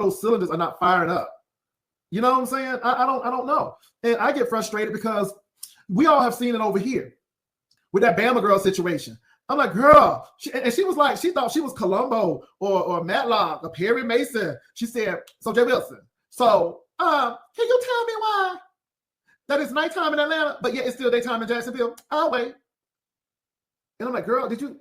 those cylinders are not firing up. You know what I'm saying? I don't know. And I get frustrated because we all have seen it over here with that Bama girl situation. I'm like, girl, she was like, she thought she was Columbo or Matlock or Perry Mason. She said, so Jay Wilson, so can you tell me why that it's nighttime in Atlanta, but yet it's still daytime in Jacksonville? I'll wait. And I'm like, girl, did you?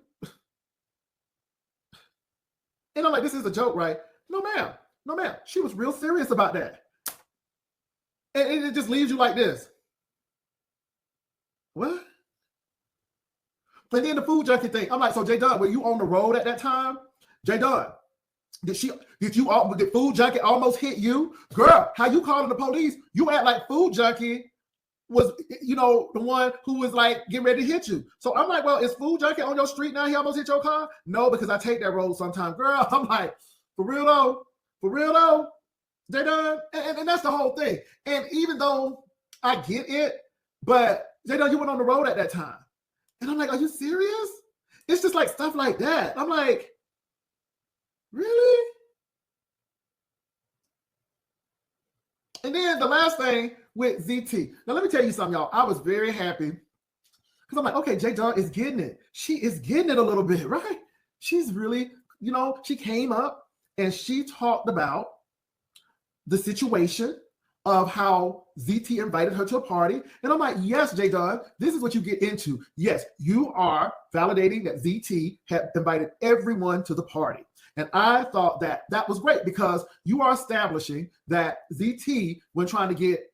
And I'm like, this is a joke, right? No, ma'am. No, ma'am. She was real serious about that. And it just leaves you like this. What? But then the food junkie thing. I'm like, so J Dunn, were you on the road at that time? J Dunn, did food junkie almost hit you? Girl, how you calling the police? You act like food junkie was, the one who was like getting ready to hit you. So I'm like, well, is food junkie on your street now? He almost hit your car? No, because I take that road sometimes. Girl, I'm like, for real though, J Dunn, and that's the whole thing. And even though I get it, but J Dunn, you went on the road at that time. And I'm like, are you serious? It's just like stuff like that. I'm like, really? And then the last thing with ZT. Now, let me tell you something, y'all. I was very happy because I'm like, okay, J Dunn is getting it. She is getting it a little bit, right? She's really, she came up and she talked about the situation of how ZT invited her to a party. And I'm like, yes, J Dunn, this is what you get into. Yes, you are validating that ZT had invited everyone to the party. And I thought that was great because you are establishing that ZT, when trying to get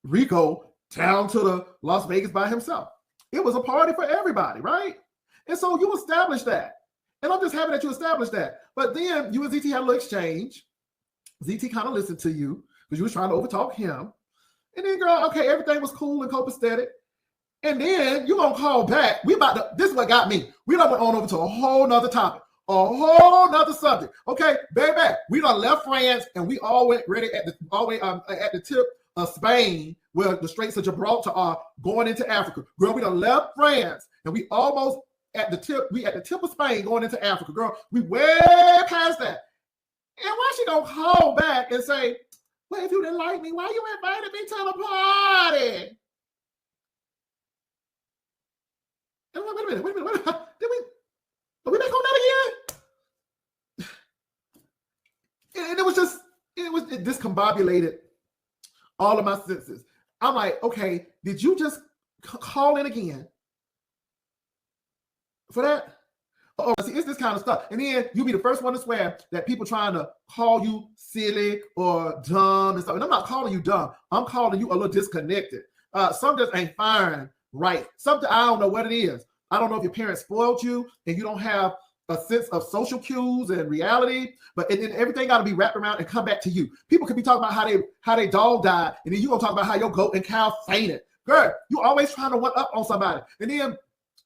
Rico down to the Las Vegas by himself, it was a party for everybody, right? And so you established that. And I'm just happy that you established that. But then you and ZT had a little exchange. ZT kind of listened to you because you was trying to overtalk him. And then, girl, okay, everything was cool and copacetic. And then you're going to call back. This is what got me. We done went on over to a whole nother topic, a whole nother subject. Okay, baby, we done left France and we all went ready at the tip of Spain where the Straits of Gibraltar are going into Africa. Girl, we done left France and we almost at the tip of Spain going into Africa. Girl, we way past that. And why she gonna call back and say, well, if you didn't like me, why you invited me to the party? And wait a minute. Are we back on that again? And it discombobulated all of my senses. I'm like, okay, did you just call in again for that? Oh, see, it's this kind of stuff. And then you be the first one to swear that people trying to call you silly or dumb and stuff. And I'm not calling you dumb. I'm calling you a little disconnected. Some just ain't firing right. Something, I don't know what it is. I don't know if your parents spoiled you and you don't have a sense of social cues and reality, but everything got to be wrapped around and come back to you. People could be talking about how they dog died, and then you gonna talk about how your goat and cow fainted. Girl, you always trying to one up on somebody. And then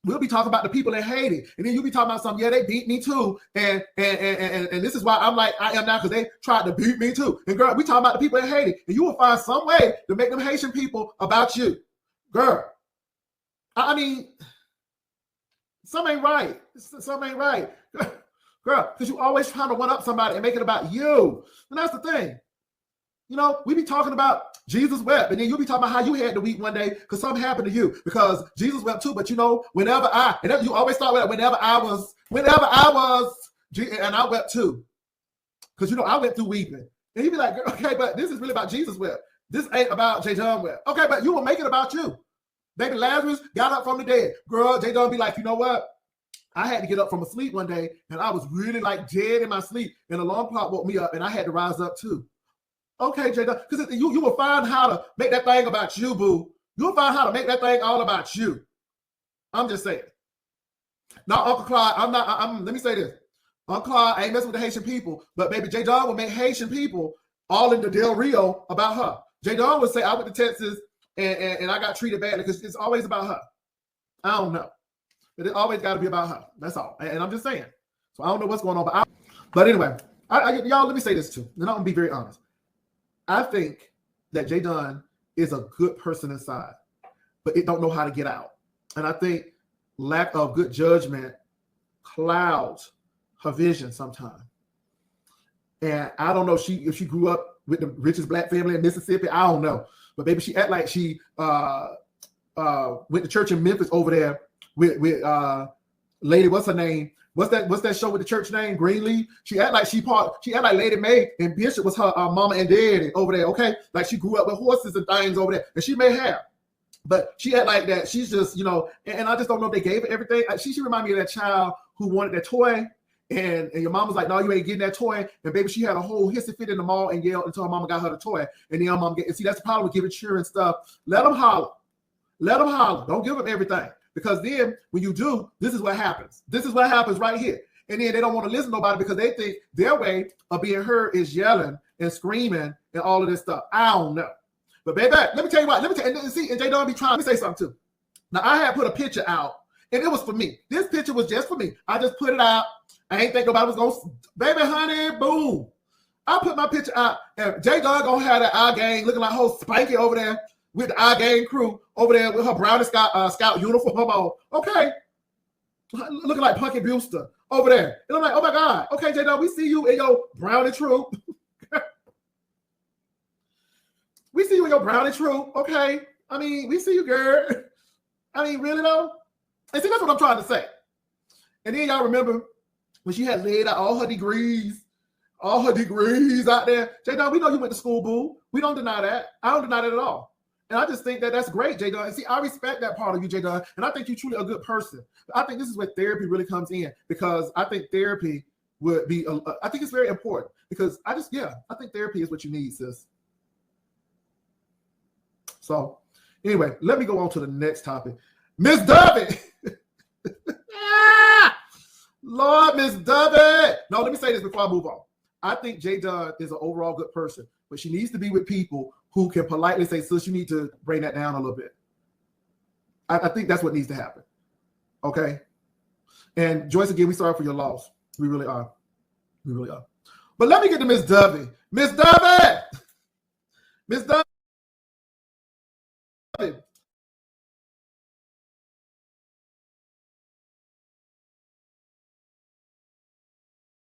we'll be talking about the people in Haiti, and then you'll be talking about something. Yeah, they beat me too, and this is why I'm like I am now because they tried to beat me too. And girl, we talking about the people in Haiti, and you will find some way to make them Haitian people about you, girl. I mean, some ain't right. Some ain't right, girl, because you always trying to one up somebody and make it about you. And that's the thing. We be talking about Jesus wept, and then you'll be talking about how you had to weep one day because something happened to you because Jesus wept too. But you always start with whenever I was, and I wept too. Because I went through weeping. And you be like, okay, but this is really about Jesus wept. This ain't about J Dunn wept. Okay, but you will make it about you. Baby Lazarus got up from the dead. Girl, J Dunn be like, you know what? I had to get up from sleep one day, and I was really like dead in my sleep, and the alarm clock woke me up, and I had to rise up too. Okay, J Dunn, because you will find how to make that thing about you, boo. You'll find how to make that thing all about you. I'm just saying. Now, Uncle Clyde, let me say this. Uncle Clyde ain't messing with the Haitian people, but baby, J Dunn will make Haitian people all into Del Rio about her. J Dunn would say, I went to Texas and I got treated badly because it's always about her. I don't know. But it always got to be about her. That's all. And I'm just saying. So I don't know what's going on. But anyway, y'all, let me say this too. And I'm going to be very honest. I think that J Dunn is a good person inside, but it don't know how to get out. And I think lack of good judgment clouds her vision sometimes. And I don't know if she grew up with the richest black family in Mississippi. I don't know. But baby, she act like she went to church in Memphis over there with lady, what's her name? What's that show with the church name? Greenleaf. She act like Lady Mae and Bishop was her mama and daddy over there. Okay, like she grew up with horses and things over there, and she may have, but she act like that. She's just, you know, and I just don't know if they gave her everything. She reminded me of that child who wanted that toy, and your mom was like, "No, you ain't getting that toy." And baby, she had a whole hissy fit in the mall and yelled until her mama got her the toy. And then her mom and see, that's the problem with giving children stuff. Let them holler. Let them holler. Don't give them everything. Because then when you do, this is what happens. This is what happens right here. And then they don't want to listen to nobody because they think their way of being heard is yelling and screaming and all of this stuff. I don't know. But baby, let me tell you what. And J Dunn be trying to say something too. Now, I had put a picture out, and it was for me. This picture was just for me. I just put it out. I ain't think nobody was going to, baby, honey, boom. I put my picture out, and J Dunn going to have that eye gang looking like whole Spanky over there with the eye gang crew over there with her brown scout uniform on. Okay. Looking like Punky Brewster over there. And I'm like, oh my God. Okay, J Dunn, we see you in your brownie troop. We see you in your brownie troop. Okay. I mean, we see you, girl. I mean, really though? And see, that's what I'm trying to say. And then y'all remember when she had laid out all her degrees out there. J Dunn, we know you went to school, boo. We don't deny that. I don't deny that at all. And I just think that that's great, J Dunn. And see, I respect that part of you, J Dunn. And I think you're truly a good person. I think this is where therapy really comes in, because I think therapy would be, I think it's very important, because I think therapy is what you need, sis. So anyway, let me go on to the next topic. Miss Dovey. Lord, Miss Dovey. No, let me say this before I move on. I think J Dunn is an overall good person, but she needs to be with people who can politely say, sis, you need to bring that down a little bit. I think that's what needs to happen. Okay? And Joyce, again, we sorry for your loss. We really are. We really are. But let me get to Miss Dovey. Miss Dovey! Miss Dovey!